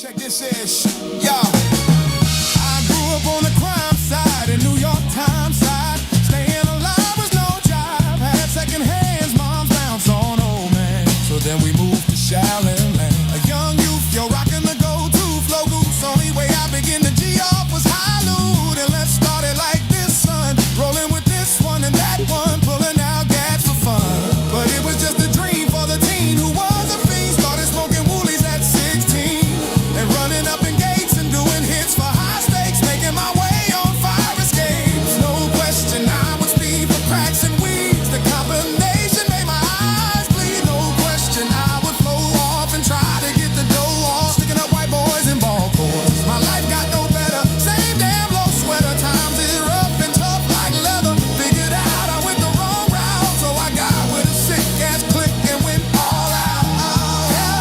Check this ish, yo. I grew up on the crime side in New York Times side. Staying alive was no job. Had second hands, mom's bounce on old man. So then we moved to Shaolin Land. A young youth, yo, rocking the go-to flow goose. Only way I begin to G off was high-loot. And let's start it like this, son. Rolling with this one and that one. Pulling out gas for fun. But it was just a dream for the teen who was a fiend. Started smoking woolies at 16. And running up in gates and doing hits for high stakes. Making my way on fire escapes. No question I would speed for cracks and weeds. The combination made my eyes bleed. No question I would flow off and try to get the dough off. Sticking up white boys in ball courts. My life got no better. Same damn low sweater. Times is rough and tough like leather. Figured out I went the wrong route. So I got with a sick ass click and went all out.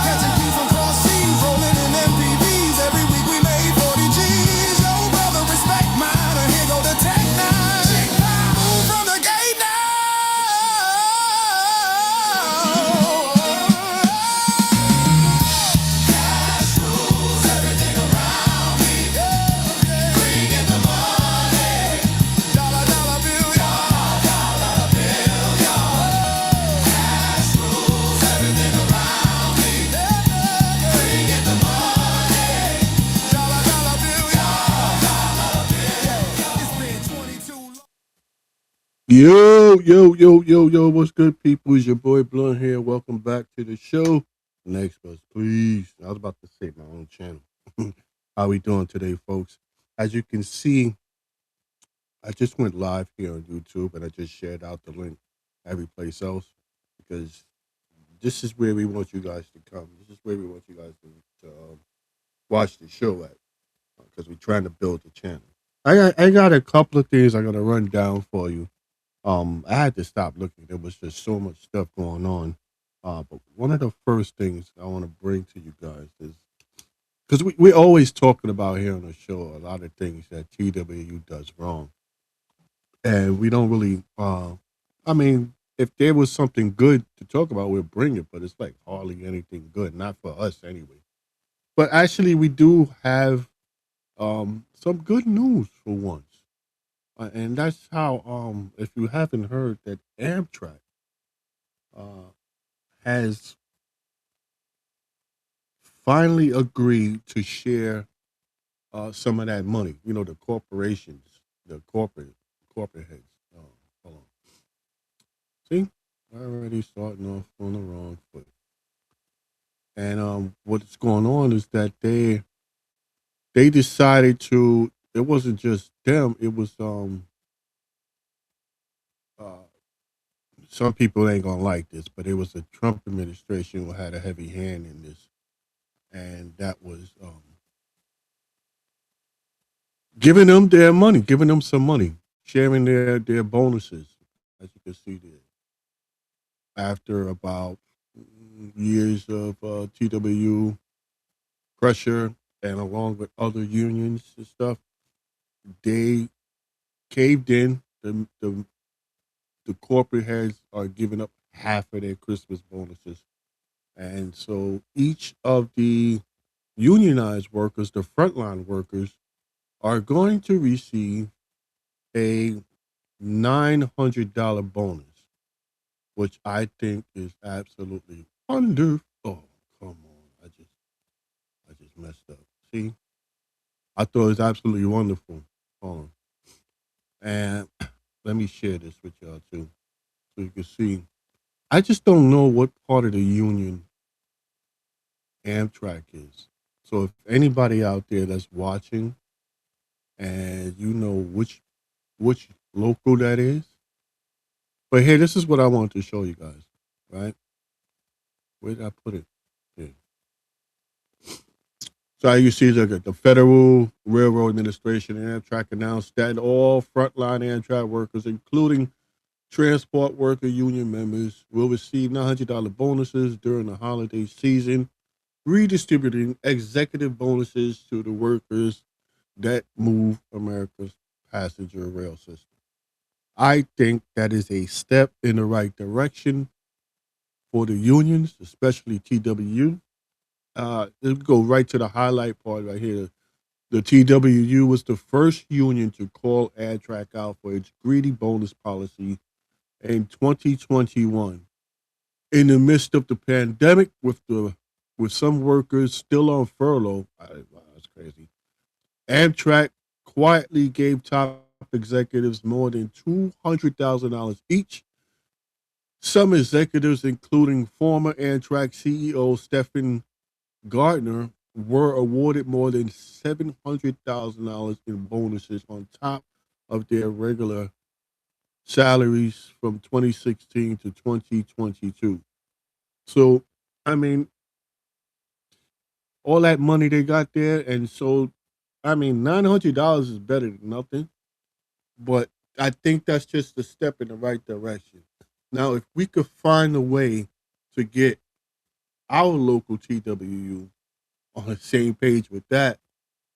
Catching keys from cross seas. Rolling in MPVs. Every week we made 40 G's. Yo, brother, respect mine. And here go the Tech 9. Move from the gate now. Cash rules everything around me. Bringing the money. Dollar, dollar bill, y'all. Dollar bill, y'all. Cash rules everything around me. Bringing the money. Dollar, dollar bill, y'all. Dollar bill. It's been 22 long. Yo, what's good, people? It's your boy Blunt here. Welcome back to the show. Next bus, please. I was about to say my own channel. How we doing today, folks? As you can see, I just went live here on YouTube and I just shared out the link every place else because this is where we want you guys to come. This is where we want you guys to watch the show at because we're trying to build the channel. I got a couple of things I'm gonna run down for you. I had to stop looking. There was just so much stuff going on. But one of the first things I want to bring to you guys is because we're always talking about here on the show a lot of things that TWU does wrong, and we don't really. I mean, if there was something good to talk about, we'll bring it. But it's like hardly anything good, not for us anyway. But actually, we do have some good news for once. And that's how, if you haven't heard, that Amtrack uh, has finally agreed to share some of that money. You know, the corporations, the corporate heads. Hold on. See, already starting off on the wrong foot. And what's going on is that they decided to. It wasn't just them. It was uh, some people ain't gonna like this, but it was the Trump administration who had a heavy hand in this, and that was giving them their money, giving them some money, sharing their bonuses, as you can see there. After about years of TWU pressure and along with other unions and stuff, they caved in. The corporate heads are giving up half of their Christmas bonuses. And so each of the unionized workers, the frontline workers, are going to receive a $900 bonus, which I think is absolutely wonderful. Oh, come on. I just messed up. See? I thought it was absolutely wonderful. Hold on. And let me share this with y'all too. So you can see. I just don't know what part of the union Amtrak is. So if anybody out there that's watching and you know which local that is, but here, this is what I want to show you guys, right? Where did I put it? Here. So you see the Federal Railroad Administration and Amtrak announced that all frontline Amtrak workers, including transport worker union members, will receive $900 bonuses during the holiday season, redistributing executive bonuses to the workers that move America's passenger rail system. I think that is a step in the right direction for the unions, especially TWU. let's go right to the highlight part right here. The TWU was the first union to call Amtrack out for its greedy bonus policy in 2021. In the midst of the pandemic, with some workers still on furlough, wow, that's crazy. Amtrak quietly gave top executives more than $200,000 each. Some executives, including former Amtrak CEO Stephen Gardner, were awarded more than $700,000 in bonuses on top of their regular salaries from 2016 to 2022. So, I mean, all that money they got there, and so, I mean, $900 is better than nothing, but I think that's just a step in the right direction. Now, if we could find a way to get our local TWU on the same page with that,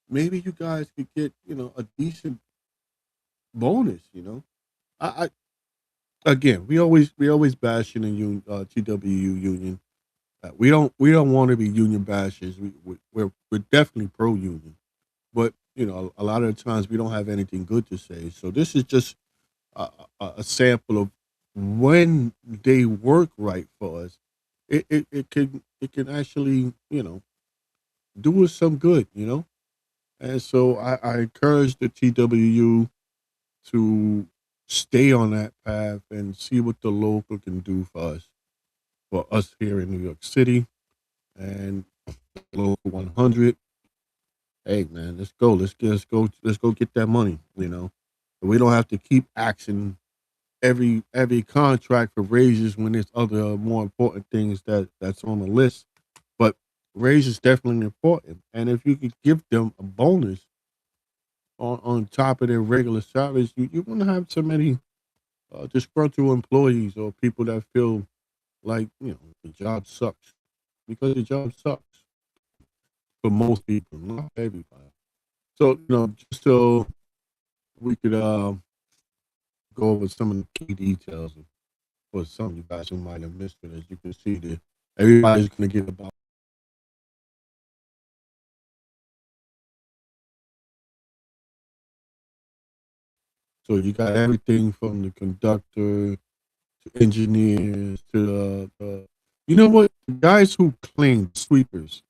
maybe you guys could get, a decent bonus. I again, we always bashing the TWU union. We don't want to be union bashers. We're definitely pro union, but a lot of the times we don't have anything good to say. So this is just a sample of when they work right for us. It can actually do us some good. And so I encourage the TWU to stay on that path and see what the local can do for us here in New York City and local 100. Hey man, let's go. Let's go get that money. We don't have to keep asking every contract for raises when there's other more important things that's on the list. But raise is definitely important. And if you could give them a bonus on top of their regular salaries, you won't have so many disgruntled employees or people that feel like the job sucks, because the job sucks for most people, not everybody. So just so we could go over some of the key details for some of you guys who might have missed it. As you can see, that everybody's going to get about. So you got everything from the conductor to engineers to you know what, guys who clean sweepers.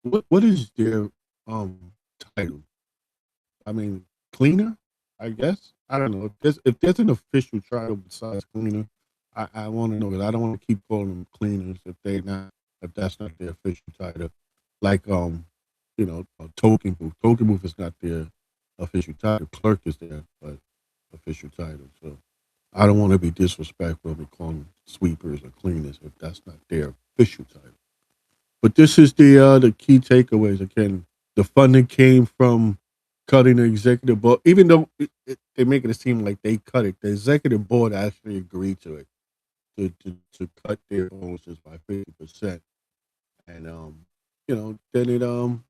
What is their title? I mean, cleaner, I guess. I don't know if there's an official title besides cleaner. I want to know, because I don't want to keep calling them cleaners if that's not their official title. Like token booth. Token booth is not their official title. Clerk is their official title. So I don't want to be disrespectful and call them sweepers or cleaners if that's not their official title. But this is the key takeaways. Again, the funding came from cutting the executive board, even though they make it seem like they cut it. The executive board actually agreed to it to cut their bonuses by 50%, and then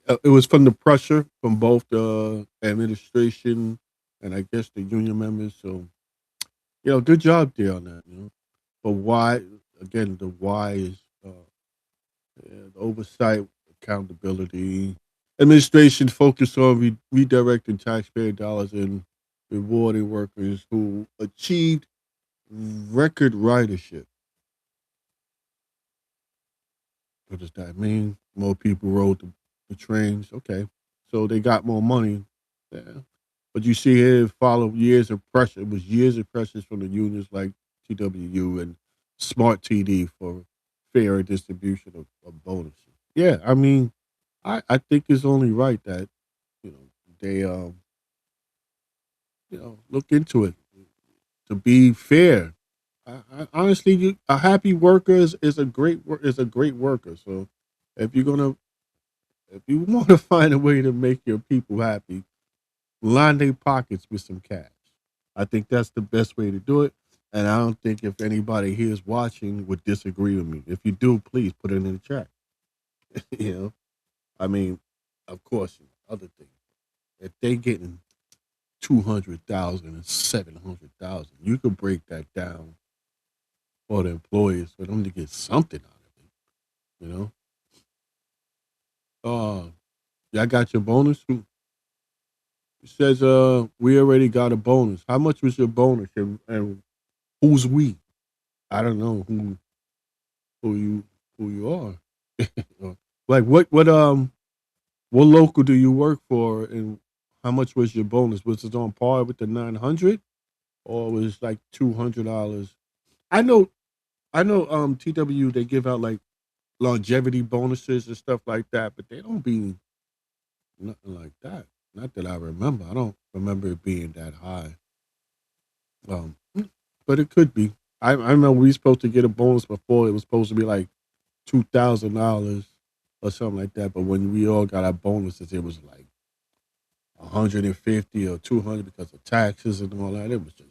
it was from the pressure from both the administration and I guess the union members. So good job there on that. But why? Again, the why is the oversight, accountability. Administration focused on redirecting taxpayer dollars and rewarding workers who achieved record ridership. What does that mean? More people rode the trains. Okay. So they got more money. Yeah. But you see here, it followed years of pressure. It was years of pressures from the unions like TWU and Smart TD for fair distribution of bonuses. Yeah, I mean, I think it's only right that they look into it to be fair. Honestly, a happy worker is a great worker. So if you're gonna if you want to find a way to make your people happy, line their pockets with some cash. I think that's the best way to do it. And I don't think if anybody here is watching would disagree with me. If you do, please put it in the chat. you know, I mean, of course, other things. If they getting 200,000 and 700,000, you could break that down for the employees for them to get something out of it. You know, y'all got your bonus. It says we already got a bonus. How much was your bonus, and who's we? I don't know who you who you are. Like what local do you work for, and how much was your bonus? Was it on par with the 900, or was it like $200? I know TWU, they give out like longevity bonuses and stuff like that, but they don't be nothing like that. Not that I remember. I don't remember it being that high. Um, but it could be. I know we supposed to get a bonus before. It was supposed to be like $2,000 or something like that. But when we all got our bonuses, it was like 150 or 200 because of taxes and all that. It was just.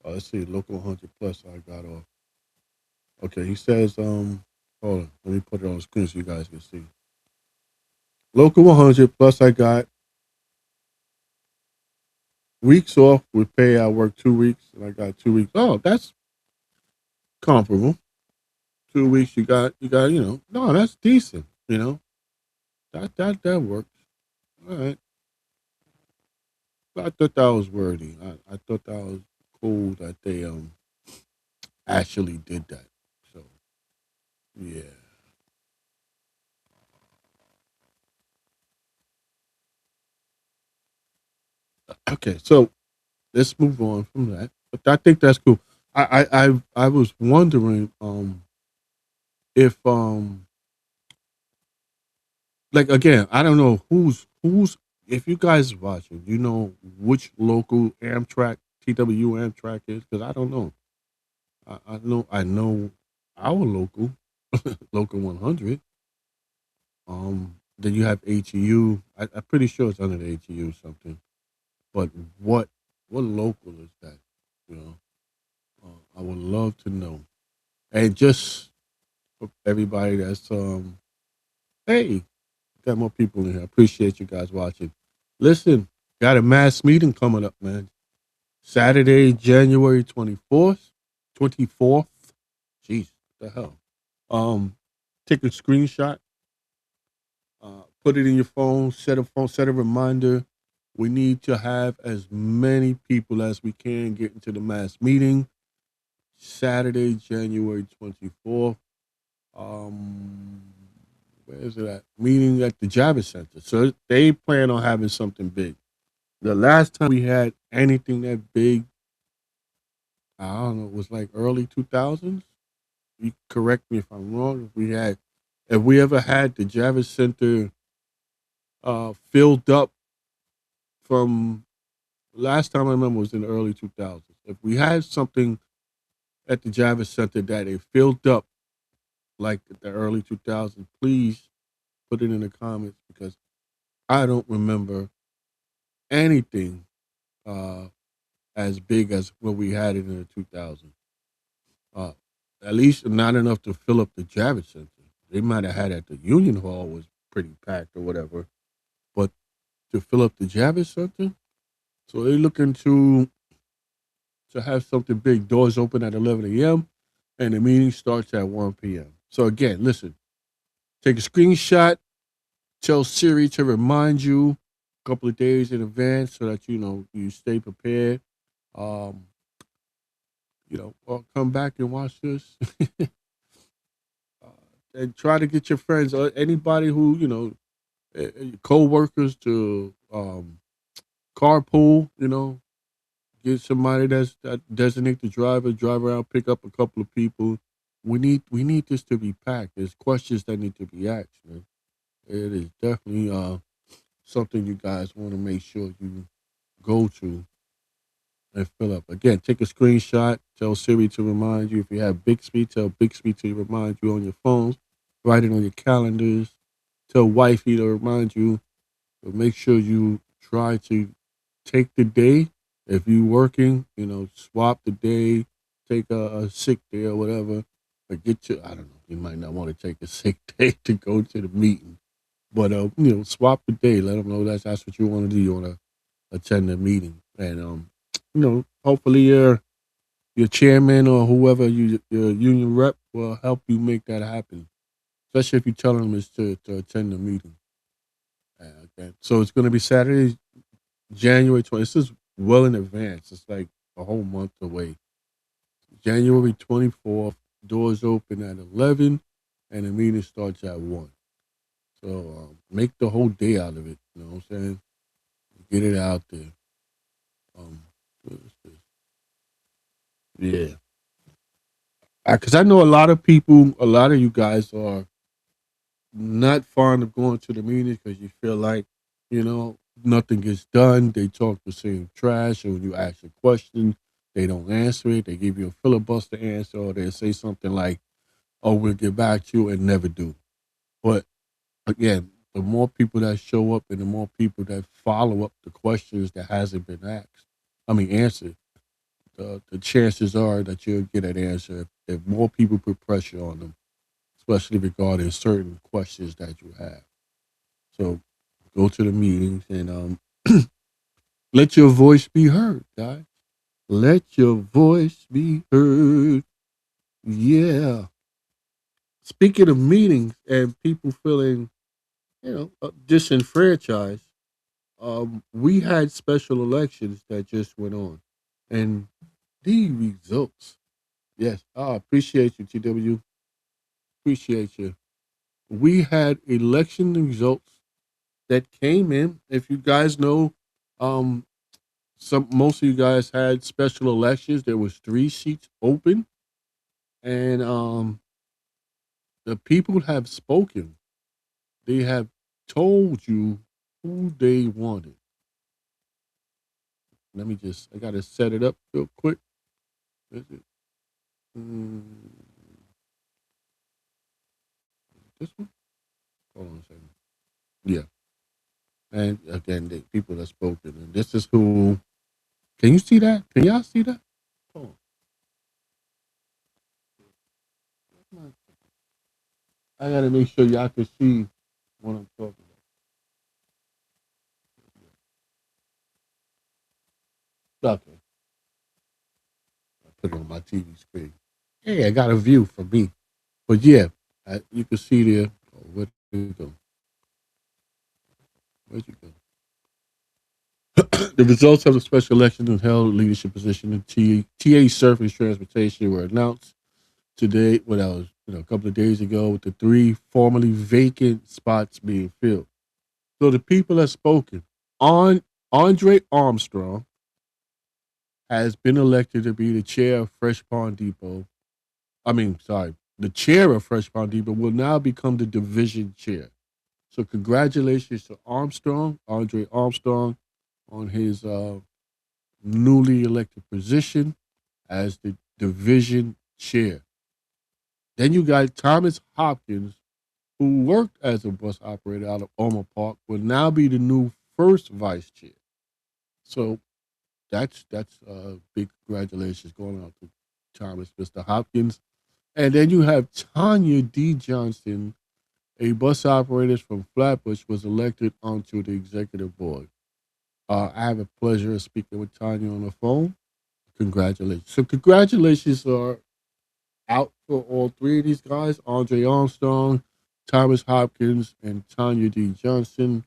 Let's see, local 100 plus. I got off. Okay, he says. Hold on. Let me put it on the screen so you guys can see. Local 100 plus. I got weeks off with pay. I work 2 weeks, and I got 2 weeks. Oh, that's comparable. 2 weeks, you got. No, that's decent. That works. All right. I thought that was worthy. I thought that was cool that they actually did that. So yeah. Okay, so let's move on from that. But I think that's cool. I was wondering if like again, I don't know who's if you guys watching, you know which local Amtrack TWU Amtrack is, because I don't know. I know our local local 100. Then you have ATU. I'm pretty sure it's under the ATU something. But what local is that? You know, I would love to know. And just for everybody that's hey, got more people in here. I appreciate you guys watching. Listen, got a mass meeting coming up, man. Saturday, January 24th. 24th. Jeez, what the hell? Take a screenshot, put it in your phone, set a reminder. We need to have as many people as we can get into the mass meeting. Saturday, January 24th. Um, where is it at? Meeting at the Javits Center. So they plan on having something big. The last time we had anything that big, I don't know, it was like early 2000s. You correct me if I'm wrong. If we ever had the Javits Center filled up from last time I remember was in the early 2000s. If we had something at the Javits Center that it filled up like the early 2000s, please put it in the comments because I don't remember anything uh, as big as what we had it in the 2000s. Uh, at least not enough to fill up the Javits Center. They might have had at the Union Hall was pretty packed or whatever, but to fill up the Javits Center, so they're looking to have something big. Doors open at 11 a.m. and the meeting starts at 1 p.m. So again, listen, take a screenshot, tell Siri to remind you a couple of days in advance so that you stay prepared. Um, or come back and watch this. And try to get your friends or anybody who, co-workers to carpool, get somebody that designate the driver, drive around, pick up a couple of people. We need this to be packed. There's questions that need to be asked, man. It is definitely something you guys want to make sure you go to and fill up. Again, take a screenshot, tell Siri to remind you. If you have Bixby, tell Bixby to remind you on your phones. Write it on your calendars. Tell wifey to remind you. But make sure you try to take the day. If you're working, swap the day, take a sick day or whatever. Or I don't know, you might not want to take a sick day to go to the meeting. But, swap the day. Let them know that's what you want to do. You want to attend the meeting. And, hopefully your chairman or whoever your union rep will help you make that happen, especially if you tell them it's to attend the meeting. Okay. So it's going to be Saturday, January 20th. This is well in advance. It's like a whole month away. January 24th, doors open at 11 and the meeting starts at 1. So make the whole day out of it. You know what I'm saying? Get it out there. Um, what is this? Yeah. Because I know a lot of people, a lot of you guys are not fond of going to the meetings because you feel like, nothing gets done. They talk the same trash, and when you ask a question, they don't answer it. They give you a filibuster answer, or they say something like, "Oh, we'll get back to you," and never do. But again, the more people that show up and the more people that follow up the questions that hasn't been answered, the chances are that you'll get an answer if more people put pressure on them, especially regarding certain questions that you have. So go to the meetings and let your voice be heard, guys. Let your voice be heard. Yeah. Speaking of meetings and people feeling, disenfranchised, we had special elections that just went on. And the results, yes, I appreciate you, TWU. Appreciate you. We had election results that came in. If you guys know, um, most of you guys had special elections. There was 3 seats open, and the people have spoken. They have told you who they wanted. I gotta set it up real quick. Is it mm, this one? Hold on a second. Yeah, and again, the people that spoken, and this is who. Can you see that? Can y'all see that? Hold on. I gotta make sure y'all can see what I'm talking about. Okay, I put it on my TV screen. Hey, I got a view for me. But yeah, you can see there. Oh, where did you go? Where'd you go? The results of the special election and held leadership position in TA Surface Transportation were announced today. Well, that was a couple of days ago, with the 3 formerly vacant spots being filled. So the people have spoken. On Andre Armstrong has been elected to be the chair of Fresh Pond Depot. The chair of Fresh Pond Depot will now become the division chair. So congratulations to Andre Armstrong, on his newly elected position as the division chair. Then you got Thomas Hopkins, who worked as a bus operator out of Omer Park, will now be the new first vice chair. So that's big congratulations going out to Thomas, Mr. Hopkins. And then you have Tanya D. Johnson, a bus operator from Flatbush, was elected onto the executive board. I have a pleasure of speaking with Tanya on the phone. Congratulations. So congratulations are out for all 3 of these guys: Andre Armstrong, Thomas Hopkins, and Tanya D. Johnson.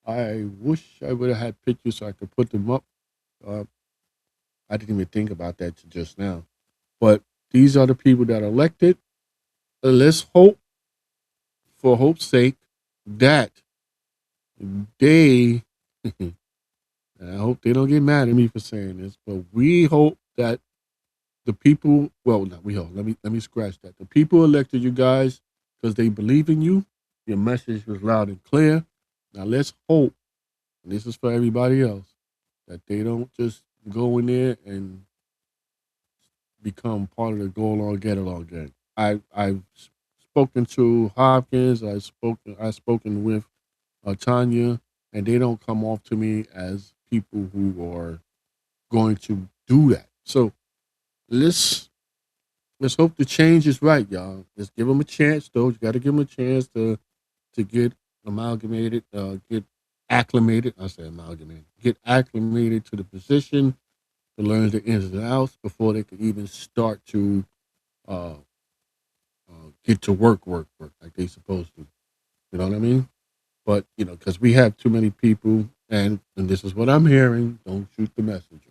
I wish I would have had pictures so I could put them up. Uh, I didn't even think about that till just now. But these are the people that are elected. Let's hope, for hope's sake, that they, and I hope they don't get mad at me for saying this, but we hope that the people, well, not we hope. Let me scratch that. The people elected you guys because they believe in you. Your message was loud and clear. Now let's hope, and this is for everybody else, that they don't just go in there and become part of the go along get along gang. I've spoken to Hopkins. I've spoken with Tanya, and they don't come off to me as people who are going to do that. So let's let's hope the change is right, y'all. Let's give them a chance, though. You got to give them a chance to get amalgamated, get acclimated. I say amalgamated. Get acclimated to the position, to learn the ins and outs before they can even start to uh, get to work like they supposed to. You know what I mean? But because we have too many people, and this is what I'm hearing. Don't shoot the messenger.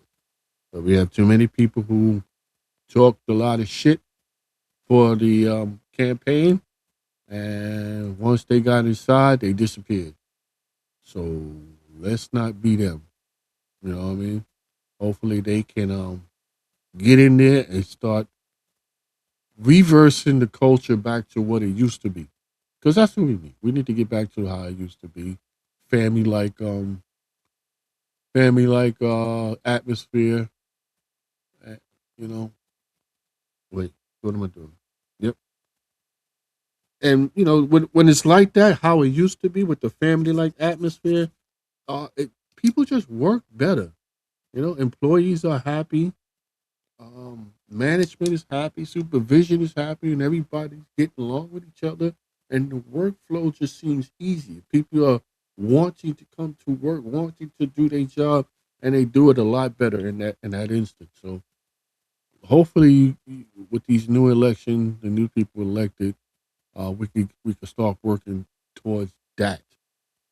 But we have too many people who talked a lot of shit for the campaign, and once they got inside, they disappeared. So let's not be them. You know what I mean? Hopefully, they can get in there and start reversing the culture back to what it used to be. Because that's what we need. We need to get back to how it used to be. Family like atmosphere. uh, You know. Wait, what am I doing? Yep. And when it's like that, how it used to be with the family like atmosphere, people just work better. Employees are happy. Management is happy, supervision is happy, and everybody's getting along with each other. And the workflow just seems easy. People are wanting to come to work, wanting to do their job, and they do it a lot better in that instance. So hopefully, with these new elections, the new people elected, we can start working towards that,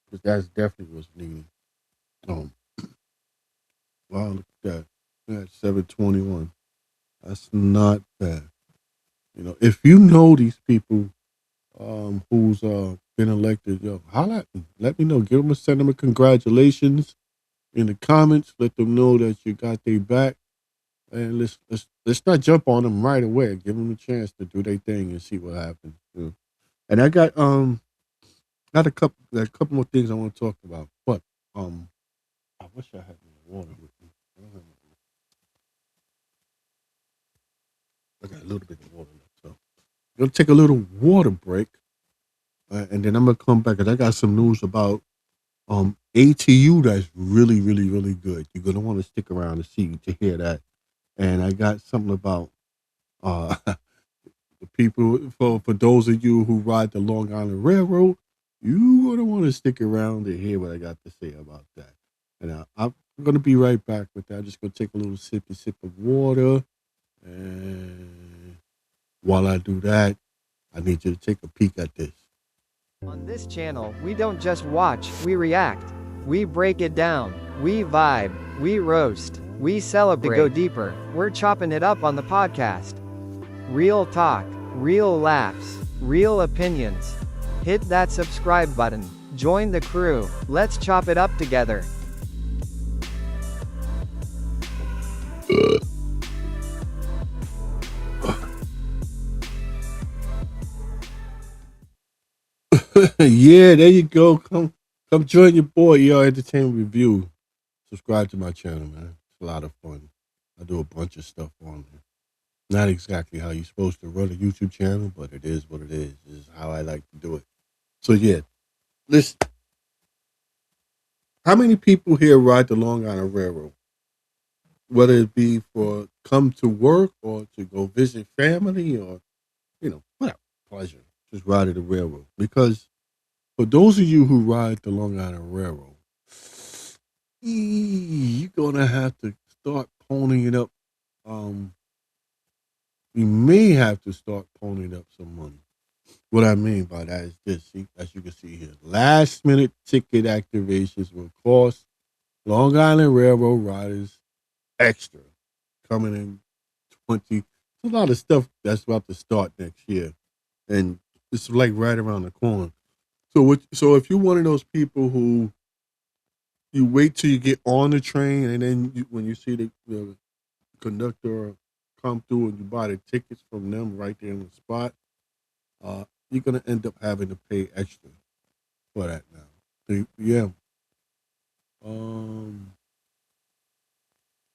because that's definitely what's needed. Um, wow, look at that. We're at 721. That's not bad. If you know these people who's been elected, yo, holla at me. Let me know. Send them a congratulations in the comments. Let them know that you got their back, and let's not jump on them right away. Give them a chance to do their thing and see what happens. And I got a couple more things I want to talk about, but um, I wish I had my water with me. I don't have I got a little bit of water left, so I'm gonna take a little water break, and then I'm gonna come back, and I got some news about ATU that's really, really, really good. You're gonna want to stick around to hear that. And I got something about the people, for those of you who ride the Long Island Railroad. You gonna want to stick around to hear what I got to say about that. And I'm gonna be right back with that. I'm just gonna take a little sip of water, and while I do that, I need you to take a peek at this. On this channel, we don't just watch, we react. We break it down. We vibe. We roast. We celebrate. To go deeper, we're chopping it up on the podcast. Real talk, real laughs, real opinions. Hit that subscribe button. Join the crew. Let's chop it up together. Yeah, there you go. Come join your boy, Entertainment Review. Subscribe to my channel, man. It's a lot of fun. I do a bunch of stuff on there. Not exactly how you're supposed to run a YouTube channel, but it is what it is. This is how I like to do it. So yeah, listen. How many people here ride the Long Island Railroad? Whether it be for come to work or to go visit family, or whatever pleasure, just ride the railroad. Because for those of you who ride the Long Island Railroad, you're gonna have to start ponying up. Um, you may have to start ponying up some money. What I mean by that is this: as you can see here, last minute ticket activations will cost Long Island Railroad riders extra, coming in 20. It's a lot of stuff that's about to start next year, and it's like right around the corner. So if you're one of those people who you wait till you get on the train, and then when you see the conductor come through and you buy the tickets from them right there in the spot, you're gonna end up having to pay extra for that now. Yeah. Um,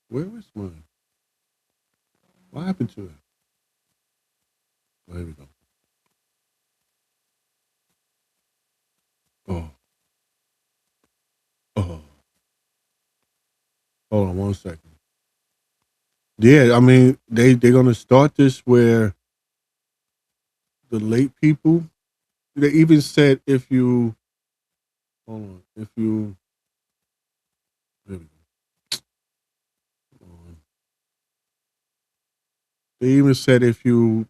where is mine? What happened to it? Oh, here we go. Oh, oh. Hold on 1 second. Yeah, I mean they're gonna start this where the late people. They even said if you hold on, if you there we go. They even said if you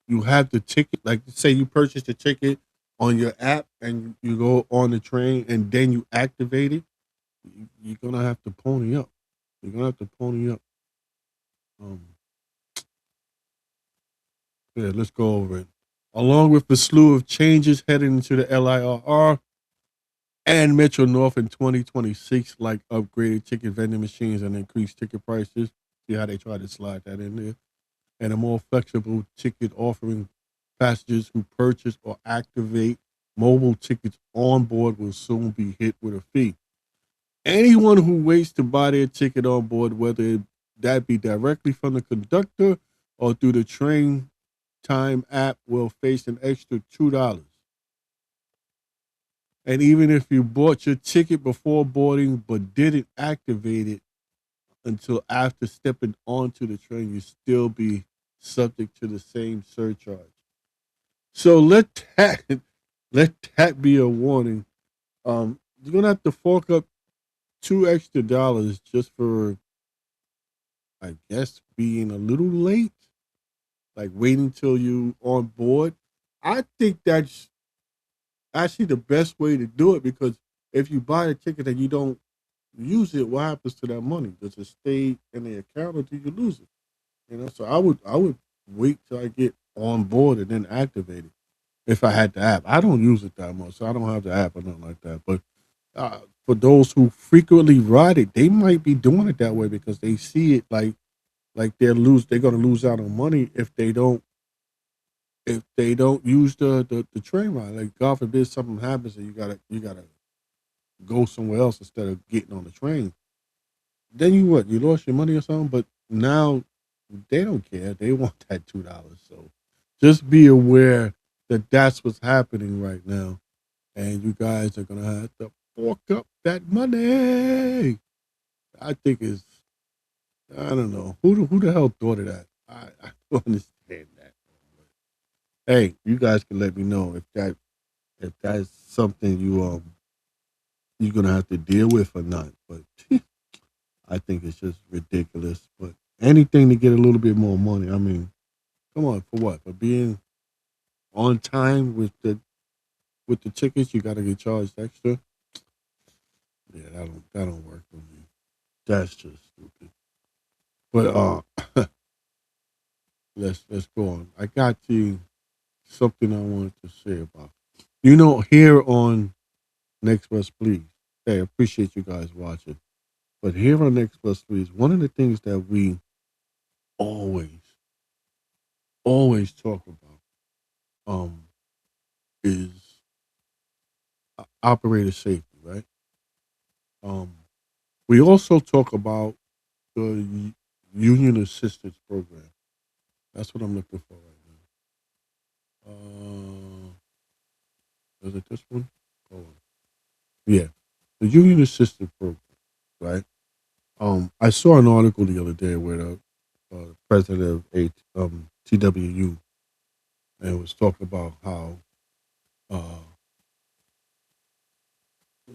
you have the ticket, like say you purchase the ticket on your app and you go on the train and then you activate it, you're gonna have to pony up. You're gonna have to pony up. Um, yeah, let's go over it. Along with the slew of changes heading into the LIRR and Metro North in 2026, like upgraded ticket vending machines and increased ticket prices. See how they try to slide that in there, and a more flexible ticket offering. Passengers who purchase or activate mobile tickets on board will soon be hit with a fee. Anyone who waits to buy their ticket on board, whether that be directly from the conductor or through the train time app, will face an extra $2. And even if you bought your ticket before boarding but didn't activate it until after stepping onto the train, you still be subject to the same surcharge. So that let that be a warning. You're gonna have to fork up $2 extra just for, I guess, being a little late, like waiting till you on board. I think that's actually the best way to do it, because if you buy a ticket and you don't use it, what happens to that money? Does it stay in the account or do you lose it? So I would wait till I get on board and then activate it if I had the app. I don't use it that much, so I don't have the app or nothing like that. But for those who frequently ride it, they might be doing it that way because they see it like they're gonna lose out on money if they don't use the train ride. Like God forbid something happens and you gotta go somewhere else instead of getting on the train. Then you what? You lost your money or something? But now they don't care. They want that $2. So just be aware that that's what's happening right now, and you guys are gonna have to fork up that money. I think it's I don't know who the hell thought of that. I don't understand that. Hey, you guys can let me know if that's something you're gonna have to deal with or not. But I think it's just ridiculous. But anything to get a little bit more money. I mean, come on, for what? For being on time with the tickets, you got to get charged extra. Yeah, that don't work for me. That's just stupid. But let's go on. I got you something I wanted to say about. Here on Next Bus Please. Hey, I appreciate you guys watching. But here on Next Bus Please, one of the things that we always, always talk about um is operator safety, right? Um, we also talk about the union assistance program. That's what I'm looking for right now. Is it this one? Hold on. Yeah, the union assistance program, right? I saw an article the other day where the president of TWU and was talking about how uh,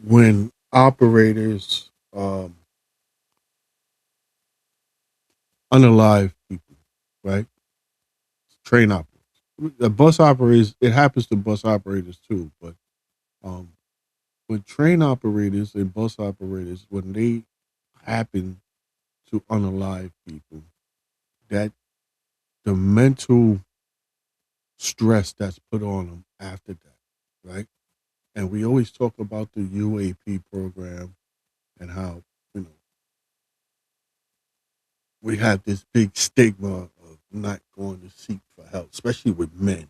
when operators unalive people, right? Train operators, the bus operators. It happens to bus operators too, but um, with train operators and bus operators, when they happen to unalive people, that the mental stress that's put on them after that, right? And we always talk about the UAP program and how you know we have this big stigma of not going to seek for help, especially with men.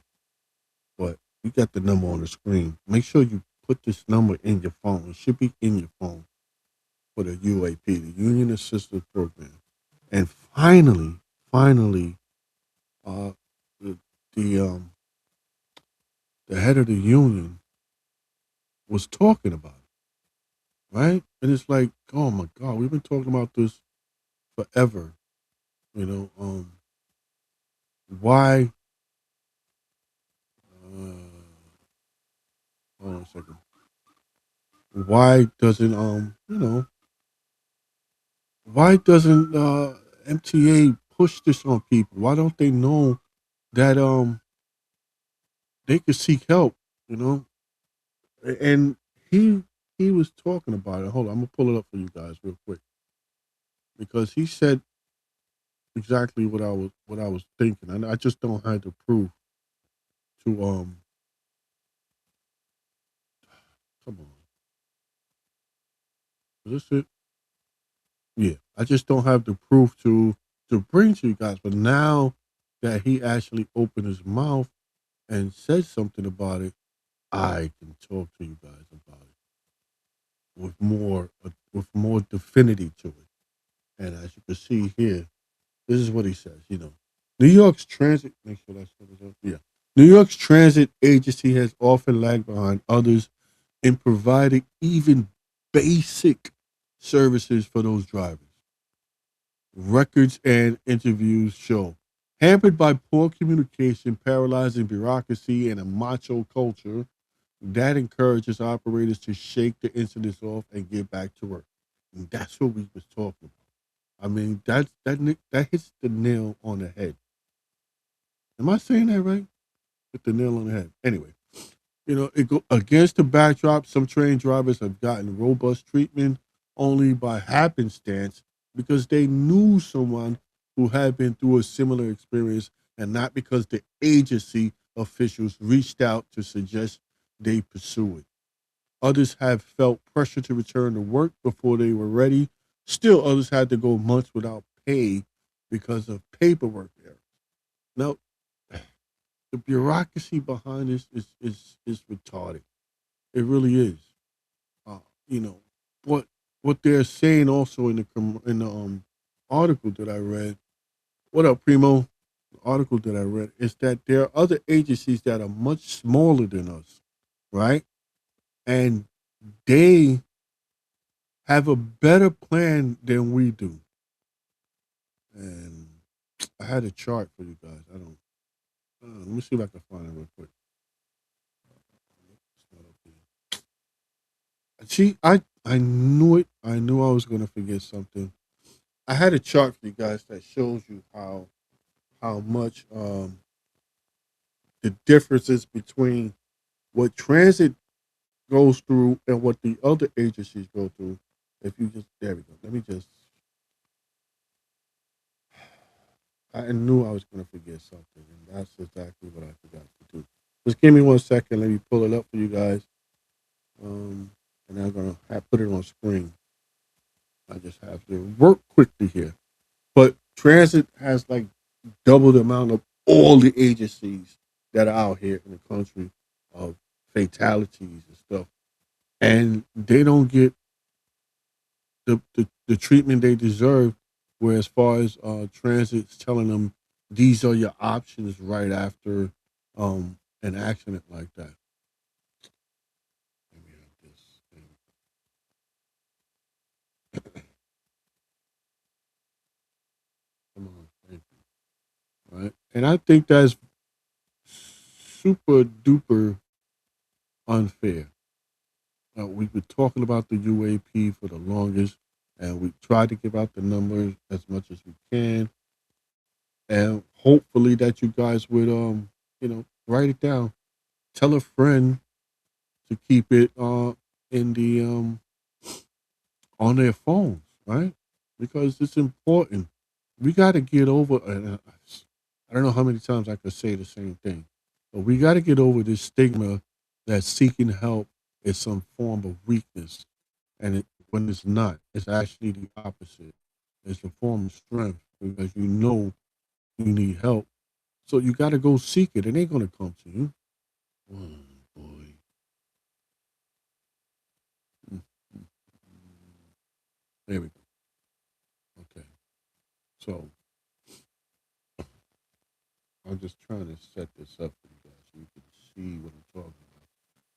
But you got the number on the screen. Make sure you put this number in your phone. It should be in your phone for the UAP, the Union Assistance Program. And finally, uh, the the um the head of the union was talking about it, right? And it's like, oh my God, we've been talking about this forever. You know, why? Hold on a second. Why doesn't why doesn't MTA push this on people? Why don't they know that they could seek help, you know. And he he was talking about it. Hold on, I'm gonna pull it up for you guys real quick because he said exactly what I was thinking, and I just don't have the proof to come on, is this it? Yeah, I just don't have the proof to bring to you guys. But now that he actually opened his mouth and said something about it, I can talk to you guys about it with more divinity to it. And as you can see here, this is what he says. You know, New York's transit. Make sure that's what it's up. Yeah, New York's transit agency has often lagged behind others in providing even basic services for those drivers. Records and interviews show. Hampered by poor communication, paralyzing bureaucracy, and a macho culture that encourages operators to shake the incidents off and get back to work. And that's what we was talking about. I mean, that hits the nail on the head. Am I saying that right? Hit the nail on the head. Anyway, against the backdrop, some train drivers have gotten robust treatment only by happenstance because they knew someone who had been through a similar experience and not because the agency officials reached out to suggest they pursue it. Others have felt pressure to return to work before they were ready. Still, others had to go months without pay because of paperwork errors. Now, the bureaucracy behind this is retarded. It really is. Uh, you know what they're saying also in the article that I read. What up, Primo? The article that I read is that there are other agencies that are much smaller than us, right? And they have a better plan than we do. And I had a chart for you guys. I don't. Let me see if I can find it real quick. It's not up here. See, I knew it. I knew I was going to forget something. I had a chart for you guys that shows you how much the differences between what transit goes through and what the other agencies go through. If you just there we go. Let me just. I knew I was going to forget something, and that's exactly what I forgot to do. Just give me 1 second. Let me pull it up for you guys, and I'm going to put it on screen. I just have to work quickly here. But transit has like double the amount of all the agencies that are out here in the country of fatalities and stuff. And they don't get the treatment they deserve. Where as far as transit's telling them these are your options right after an accident like that. Let me have this. Come on, thank you. Right, and I think that's super duper unfair. We've been talking about the UAP for the longest, and we try to give out the numbers as much as we can, and hopefully that you guys would write it down. Tell a friend to keep it in the on their phones, right? Because it's important. We got to get over. And I don't know how many times I could say the same thing, but we got to get over this stigma that seeking help is some form of weakness, and when it's not, it's actually the opposite. It's a form of strength because you know you need help, so you got to go seek it. It ain't gonna come to you. Oh boy. Mm, mm, mm. There we go. Okay, so I'm just trying to set this up for you guys so you can see what I'm talking about.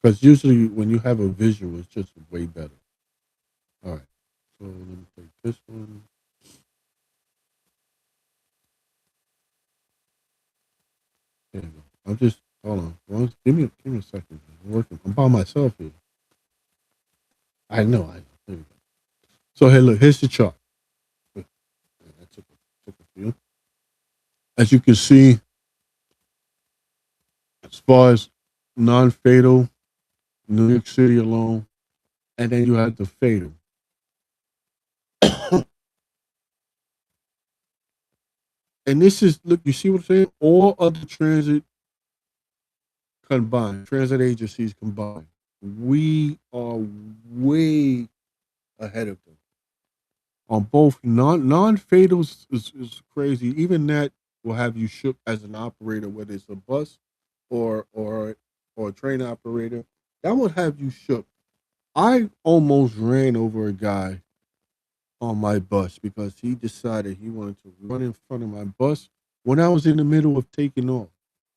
Because usually when you have a visual, it's just way better. All right. So let me take this one. There you go. I'm just hold on. Give me a second. I'm working. I'm by myself here. I know. I know. There we go. So hey, look. Here's the chart. I took a few. As you can see, as far as non-fatal, New York City alone, and then you have the fatal. And this is, look, you see what I'm saying? All other transit combined, transit agencies combined, we are way ahead of them on both non-fatals is crazy. Even that will have you shook as an operator, whether it's a bus or or or a train operator. That would have you shook. I almost ran over a guy on my bus because he decided he wanted to run in front of my bus when I was in the middle of taking off.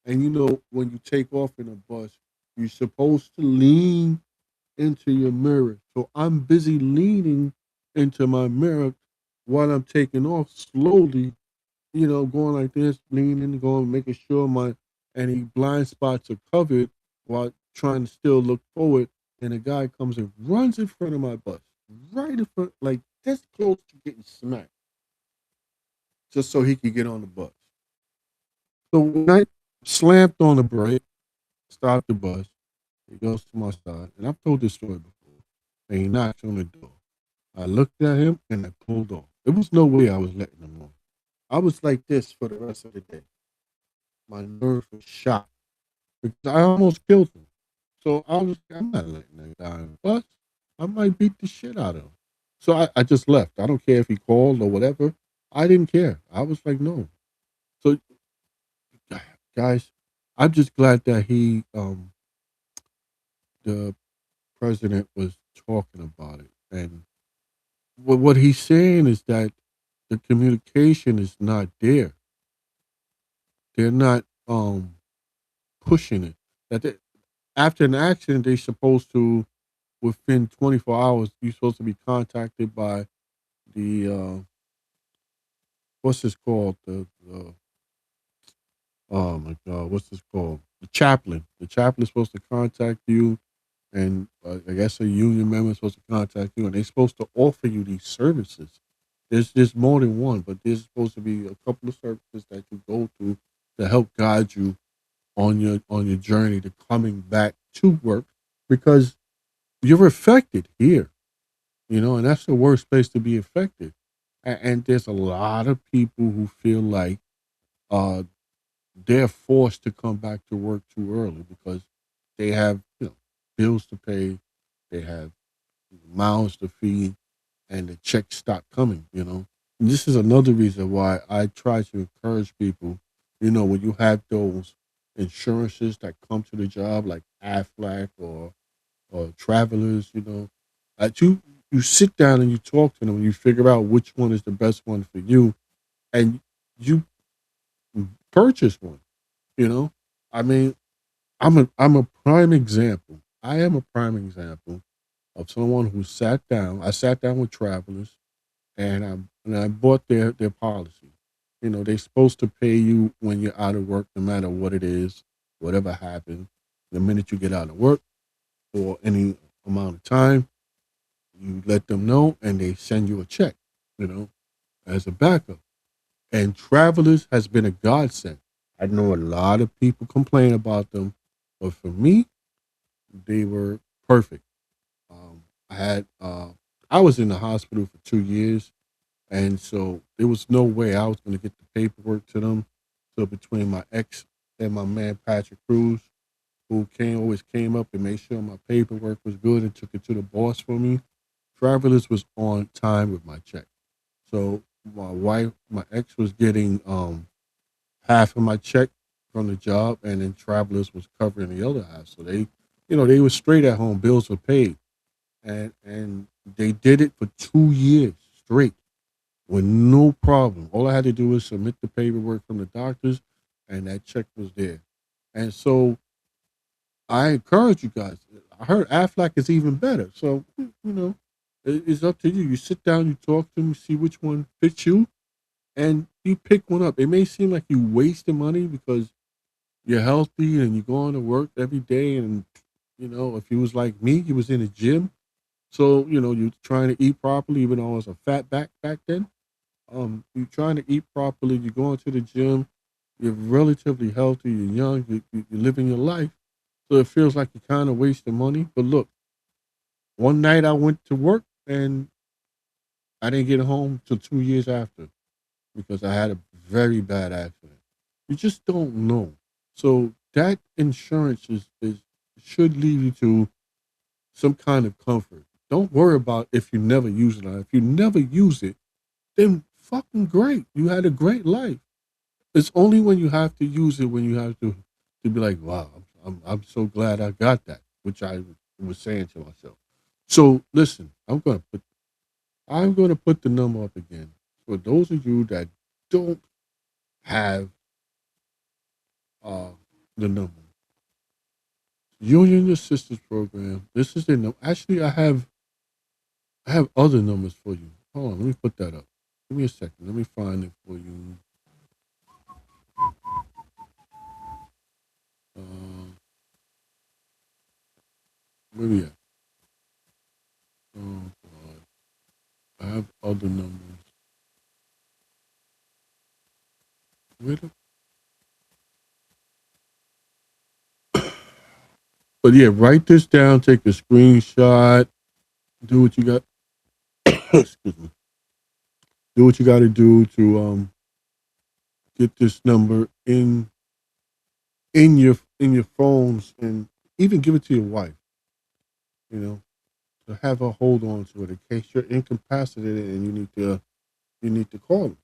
And you know, when you take off in a bus, you're supposed to lean into your mirror. So I'm busy leaning into my mirror while I'm taking off slowly, going like this, leaning, going, making sure my any blind spots are covered while trying to still look forward. And a guy comes and runs in front of my bus, right in front, like this close to getting smacked, just so he could get on the bus. So when I slammed on the brake, stopped the bus, he goes to my side, and I've told this story before, and he knocks on the door. I looked at him and I pulled off. There was no way I was letting him on. I was like this for the rest of the day. My nerves were shot because I almost killed him. So I was, I'm not letting that guy on the bus. I might beat the shit out of him. So I just left. I don't care if he called or whatever. I didn't care. I was like, no. So guys, I'm just glad that the president was talking about it. And what he's saying is that the communication is not there. They're not pushing it. That after an accident, they're supposed to, within 24 hours, you're supposed to be contacted by the what's this called? The oh my god, what's this called? The chaplain. The chaplain is supposed to contact you, and I guess a union member is supposed to contact you, and they're supposed to offer you these services. There's more than one, but there's supposed to be a couple of services that you go through to help guide you on your journey to coming back to work because you're affected here, and that's the worst place to be affected. And there's a lot of people who feel like uh, they're forced to come back to work too early because they have bills to pay, they have mouths to feed, and the checks stop coming. And this is another reason why I try to encourage people, when you have those insurances that come to the job like Aflac or travelers, that you sit down and you talk to them and you figure out which one is the best one for you and you purchase one, you know. I mean, I'm a prime example. I am a prime example of someone who sat down. I sat down with travelers and I bought their policy. They're supposed to pay you when you're out of work, no matter what it is, whatever happens. The minute you get out of work for any amount of time, you let them know, and they send you a check. As a backup. And travelers has been a godsend. I know a lot of people complain about them, but for me, they were perfect. I had I was in the hospital for 2 years, and so there was no way I was going to get the paperwork to them. So between my ex and my man Patrick Cruz, who always came up and made sure my paperwork was good and took it to the boss for me, Travelers was on time with my check. So my ex was getting half of my check from the job, and then Travelers was covering the other half. So they were straight at home. Bills were paid, and they did it for 2 years straight with no problem. All I had to do was submit the paperwork from the doctors, and that check was there. And so I encourage you guys. I heard Aflac is even better. So it's up to you. You sit down, you talk to them, you see which one fits you, and you pick one up. It may seem like you wasting money because you're healthy and you're going to work every day. And if you was like me, you was in the gym, so you're trying to eat properly. Even though I was a fat back then, you're trying to eat properly. You're going to the gym. You're relatively healthy. You're young. You're living your life. So it feels like you're kind of wasting money. But look, one night I went to work and I didn't get home till 2 years after because I had a very bad accident. You just don't know. So that insurance is should lead you to some kind of comfort. Don't worry about if you never use it. If you never use it, then fucking great. You had a great life. It's only when you have to use it when you have to be like, wow, I'm so glad I got that, which I was saying to myself. So listen, I'm gonna put the number up again for those of you that don't have uh the number. Union Assistance Program. This is the number. Actually, I have other numbers for you. Hold on, let me put that up. Give me a second. Let me find it for you. Uh, where we at? Oh God, I have other numbers. Where the, but yeah, write this down. Take a screenshot. Do what you got. Excuse me. Do what you got to do to get this number in your phones, and even give it to your wife. You know, to have her hold on to it in case you're incapacitated and you need to call them.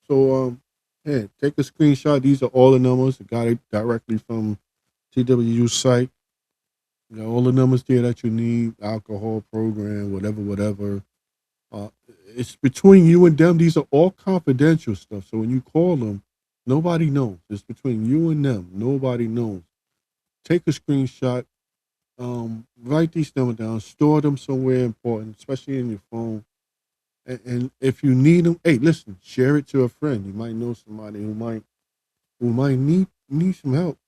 So yeah, take a screenshot. These are all the numbers. I got it directly from TWU site. You know, all the numbers there that you need, alcohol program, whatever, whatever. Uh, it's between you and them. These are all confidential stuff. So when you call them, nobody knows. It's between you and them. Nobody knows. Take a screenshot. Write these numbers down. Store them somewhere important, especially in your phone. And if you need them, hey, listen, share it to a friend. You might know somebody who might need some help.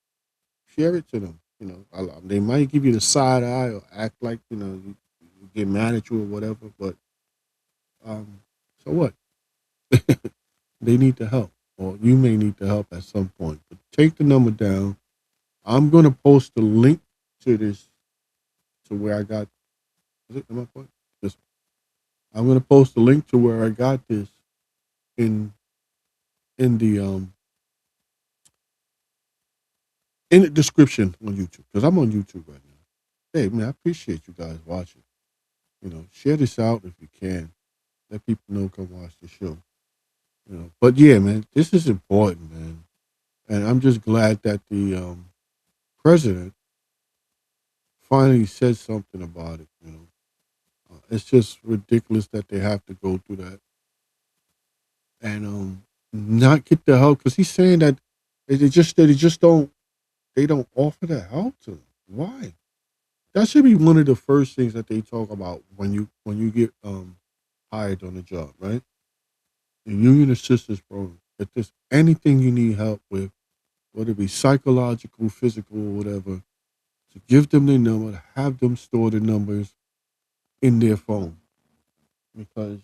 Share it to them. You know, they might give you the side eye or act like you get mad at you or whatever. But um, so what? They need the help, or you may need the help at some point. But take the number down. I'm gonna post the link to this to where I got. Is it? Am I point? This. I'm gonna post the link to where I got this in in the um in the description on YouTube because I'm on YouTube right now. Hey man, I appreciate you guys watching. Share this out if you can. Let people know come watch the show. But yeah, man, this is important, man, and I'm just glad that the president finally said something about it. It's just ridiculous that they have to go through that and not get the help because he's saying that they don't offer the help to them. Why? That should be one of the first things that they talk about when you get hired on a job, right? The union assistance program. If there's anything you need help with, whether it be psychological, physical, or whatever, to give them their number, to have them store the numbers in their phone because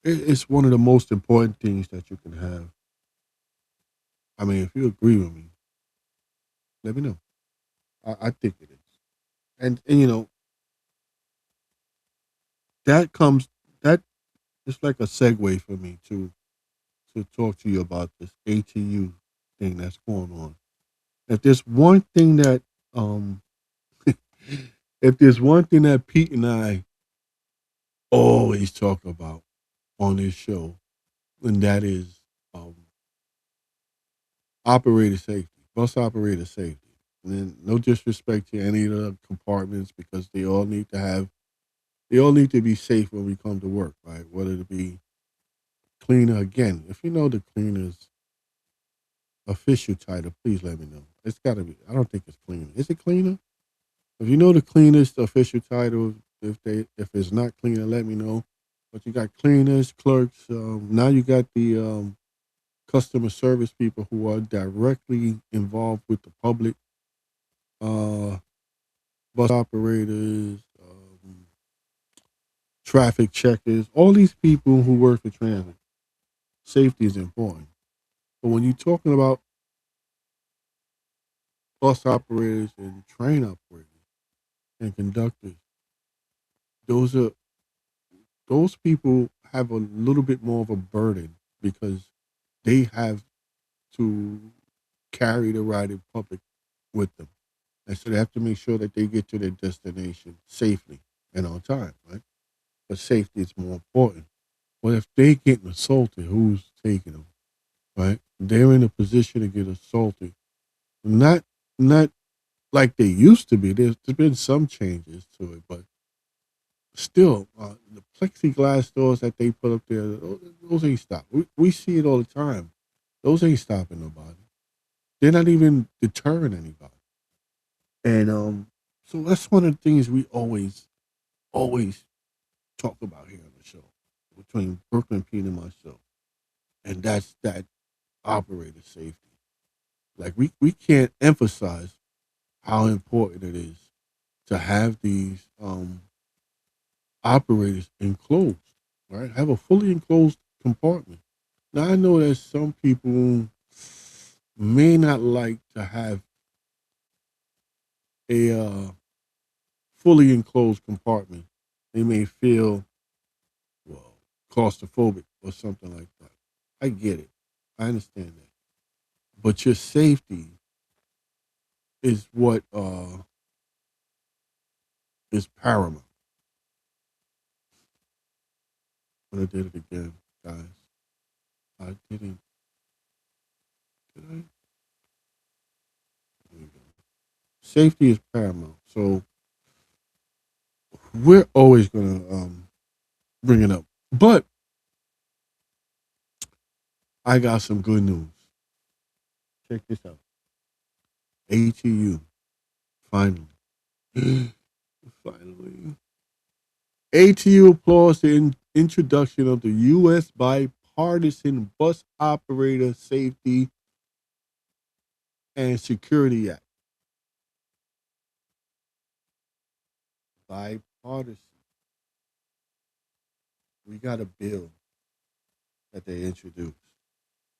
it's one of the most important things that you can have. I mean, if you agree with me, let me know. I think it is, and that comes that is like a segue for me to talk to you about this ATU thing that's going on. If there's one thing that um if there's one thing that Pete and I always talk about on this show, and that is um operator safety, bus operator safety. And then no disrespect to any of the compartments because they all need to be safe when we come to work, right? Whether it be cleaner again. If you know the cleaner's official title, please let me know. It's gotta be. I don't think it's cleaner. Is it cleaner? If you know the cleanest official title, if it's not cleaner, let me know. But you got cleaners, clerks. Now you got the customer service people who are directly involved with the public. Uh, Bus operators, traffic checkers. All these people who work for transit. Safety is important. But when you're talking about bus operators and train operators and conductors, those are those people have a little bit more of a burden because they have to carry the riding public with them. And so they have to make sure that they get to their destination safely and on time, right? But safety is more important. Well, if they getting assaulted, who's taking them, right? They're in a position to get assaulted. Not like they used to be. There's been some changes to it, but still, the plexiglass doors that they put up there, those ain't stop. We see it all the time. Those ain't stopping nobody. They're not even deterring anybody. And so that's one of the things we always talk about here on the show between Brooklyn Pete and myself, and that's that operator safety. Like we can't emphasize how important it is to have these operators enclosed, right? Have a fully enclosed compartment. Now I know that some people may not like to have a fully enclosed compartment. They may feel well claustrophobic or something like that. I get it. I understand that. But your safety is what is paramount. But I did it again, guys. I didn't. Did I? There we go. Safety is paramount. So we're always gonna bring it up. But I got some good news. Check this out. ATU finally, finally, ATU applauds the introduction of the U.S. Bipartisan Bus Operator Safety and Security Act. Bipartisan. We got a bill that they introduced.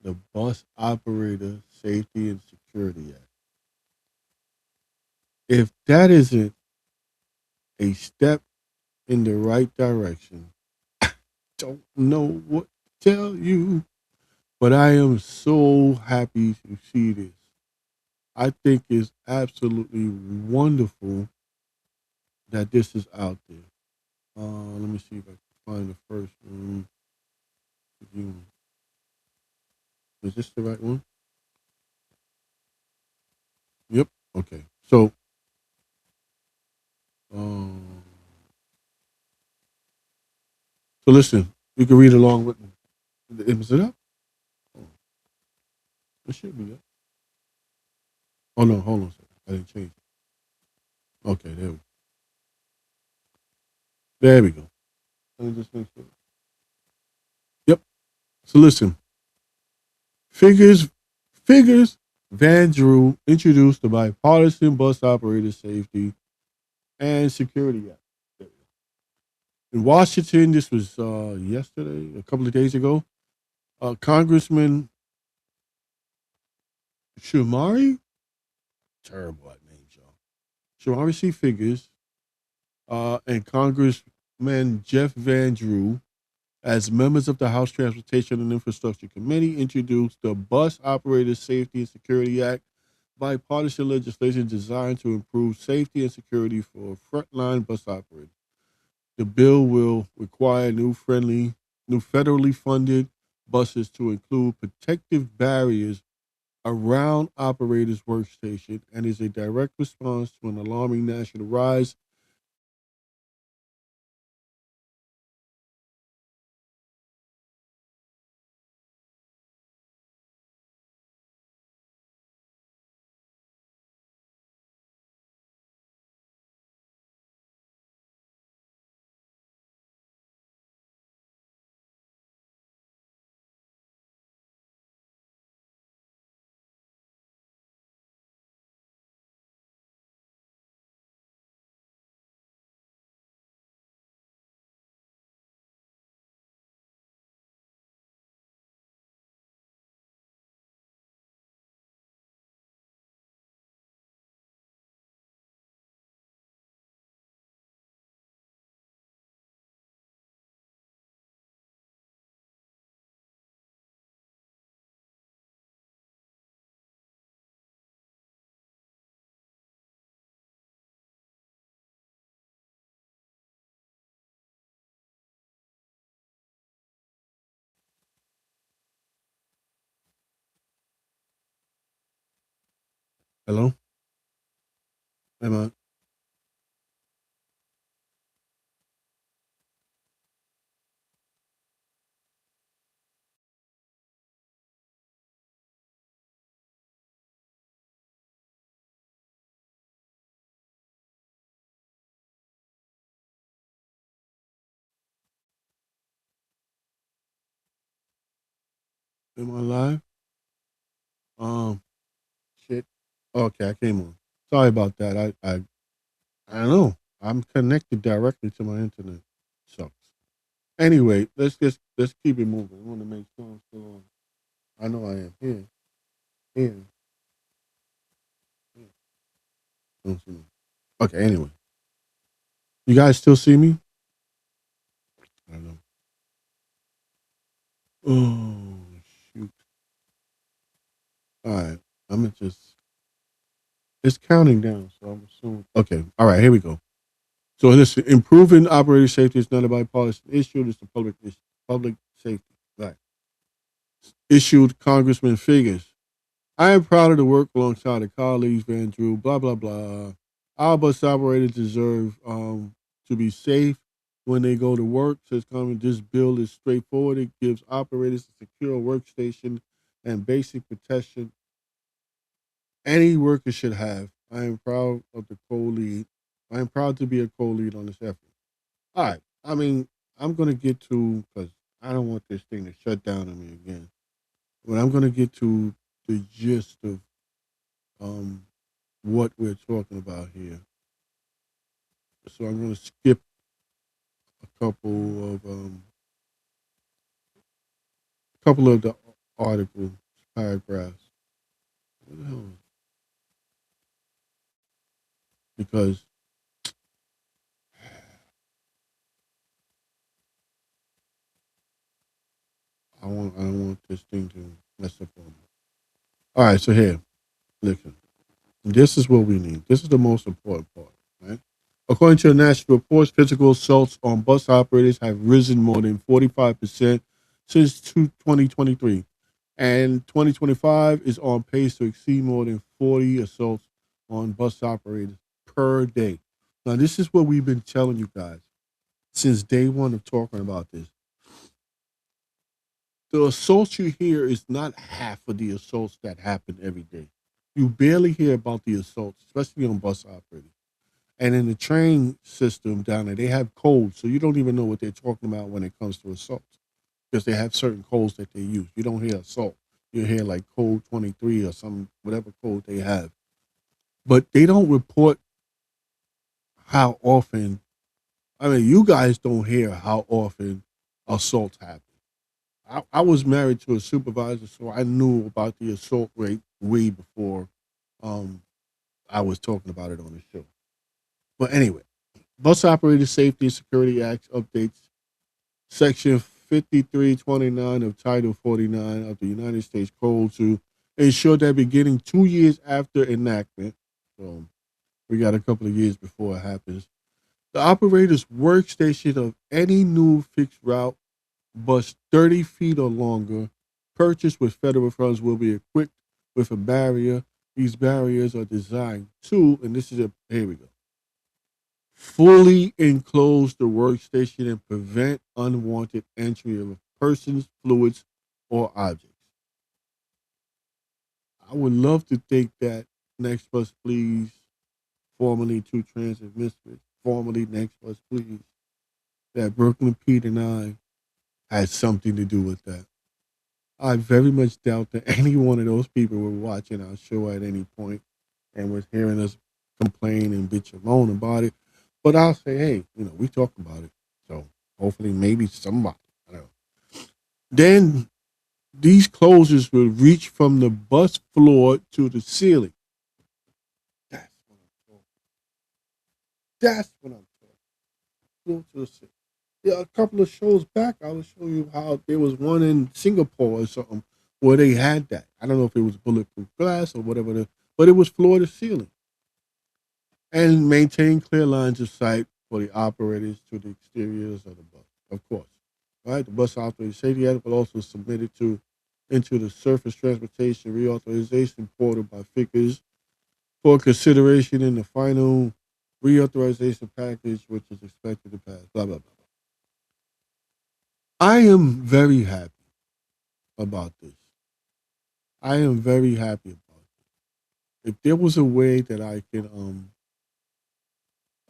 The Bus Operator Safety and Security Act. If that isn't a step in the right direction, don't know what to tell you. But I am so happy to see this. I think it's absolutely wonderful that this is out there. Let me see if I can find the first one. Is this the right one? Yep. Okay. Um, so listen, you can read along with me. Is it up? Oh, it should be up. Oh no, hold on a second. I didn't change it. Okay, there we go. Let me just make sure. Yep. So listen, figures figures Van Drew introduced the bipartisan bus operator safety and security act. In Washington, this was yesterday, a couple of days ago. Congressman Shumari, terrible at names, y'all. Shumari C. Figures and Congressman Jeff Van Drew, as members of the House Transportation and Infrastructure Committee, introduced the Bus Operator Safety and Security Act, bipartisan legislation designed to improve safety and security for frontline bus operators. The bill will require new federally funded buses to include protective barriers around operators' workstation and is a direct response to an alarming national rise Hello? Am I? Am I live? Um, shit. Okay, I came on. Sorry about that. I don't know. I'm connected directly to my internet. Sucks. Anyway, let's keep it moving. I want to make sure I'm still on. I know I am. Here. Here. Don't see me. Okay, anyway. You guys still see me? I don't know. Oh shoot. All right. I'm gonna just it's counting down, so I'm assuming okay. All right, here we go. So listen, improving operator safety is not a bipartisan issue, it's a public issue. Public safety. Right. Issued Congressman Figures. I am proud of the work alongside the colleagues, Van Drew, blah, blah, blah. Our bus operators deserve to be safe when they go to work. Says Congressman, this bill is straightforward. It gives operators a secure workstation and basic protection any worker should have. I am proud of the co-lead. I am proud to be a co-lead on this effort. All right. I mean, I'm going to get to, because I don't want this thing to shut down on me again. But I'm going to get to the gist of um, what we're talking about here. So I'm going to skip a couple of the article paragraphs. What the hell? Because I don't want this thing to mess up on me. All right, so here, listen. This is what we need. This is the most important part, right? According to the national reports, physical assaults on bus operators have risen more than 45% since 2023. And 2025 is on pace to exceed more than 40 assaults on bus operators per day. Now, this is what we've been telling you guys since day one of talking about this. The assaults you hear is not half of the assaults that happen every day. You barely hear about the assaults, especially on bus operators. And in the train system down there, they have codes, so you don't even know what they're talking about when it comes to assaults because they have certain codes that they use. You don't hear assault. You hear like code 23 or some whatever code they have. But they don't report how often, I mean, you guys don't hear how often assaults happen. I was married to a supervisor, so I knew about the assault rate way before um, I was talking about it on the show. But anyway, Bus Operator Safety and Security Act updates Section 5329 of Title 49 of the United States Code to ensure that beginning 2 years after enactment, so we got a couple of years before it happens, the operator's workstation of any new fixed route bus 30 feet or longer purchased with federal funds will be equipped with a barrier. These barriers are designed to, and this is a, here we go, fully enclose the workstation and prevent unwanted entry of persons, fluids, or objects. I would love to think that Next Bus Please, formerly Two Transit Misfits, formerly Next Bus Please, that Brooklyn Pete and I had something to do with that. I very much doubt that any one of those people were watching our show at any point and was hearing us complain and bitch and moan about it. But I'll say, hey, we talk about it. So hopefully, maybe somebody. I don't know. Then these closures will reach from the bus floor to the ceiling. That's what I'm talking. That's what I'm talking. Floor to the ceiling. Yeah, a couple of shows back, I will show you how there was one in Singapore or something where they had that. I don't know if it was bulletproof glass or whatever, but it was floor to ceiling. And maintain clear lines of sight for the operators to the exteriors of the bus, of course. Right? The Bus Operator Safety Act will also submit it into the Surface Transportation Reauthorization Portal by figures. for consideration in the final reauthorization package, which is expected to pass. Blah blah blah. I am very happy about this. I am very happy about it. If there was a way that I could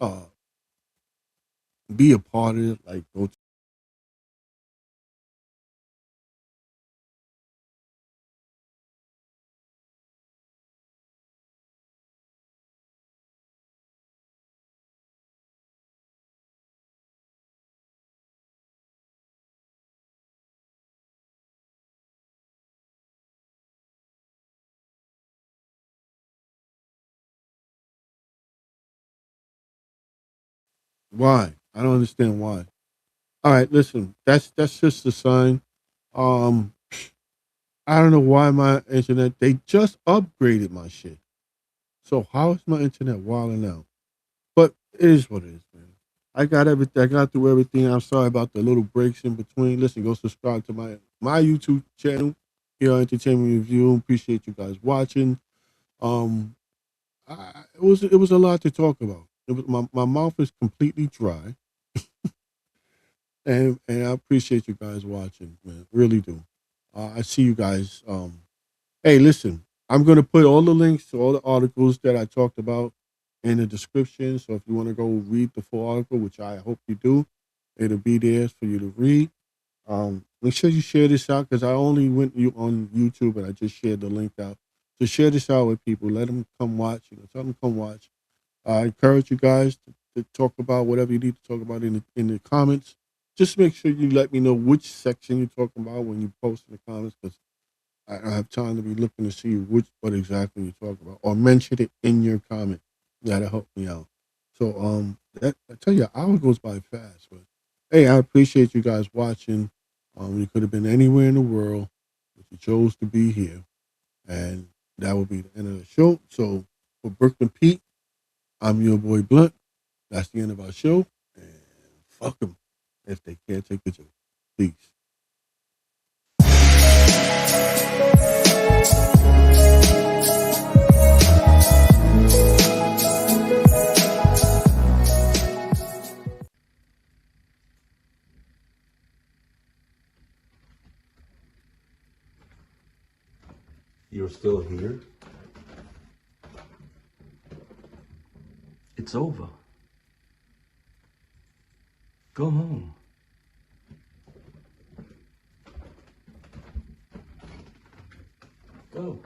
uh be a part of it, like go to why? I don't understand why. All right, listen, that's just a sign. Um, I don't know why my internet. They just upgraded my shit. So how is my internet wilding out? But it is what it is, man. I got everything. I got through everything. I'm sorry about the little breaks in between. Listen, go subscribe to my YouTube channel here on Entertainment Review. Appreciate you guys watching. Um, it was a lot to talk about. It was, my mouth is completely dry, and I appreciate you guys watching, man. Really do. I see you guys. Hey, listen, I'm going to put all the links to all the articles that I talked about in the description. So if you want to go read the full article, which I hope you do, it'll be there for you to read. Make sure you share this out because I only went you on YouTube and I just shared the link out. So share this out with people. Let them come watch. Tell them to come watch. I encourage you guys to talk about whatever you need to talk about in the comments. Just make sure you let me know which section you're talking about when you post in the comments because I have time to be looking to see what exactly you're talking about, or mention it in your comment. That'll help me out. So I tell you, hour goes by fast, but hey, I appreciate you guys watching. You could have been anywhere in the world, but you chose to be here, and that will be the end of the show. So for Brooklyn Pete, I'm your boy Blunt. That's the end of our show, and fuck them if they can't take the joke. Peace. You're still here? It's over. Go home. Go.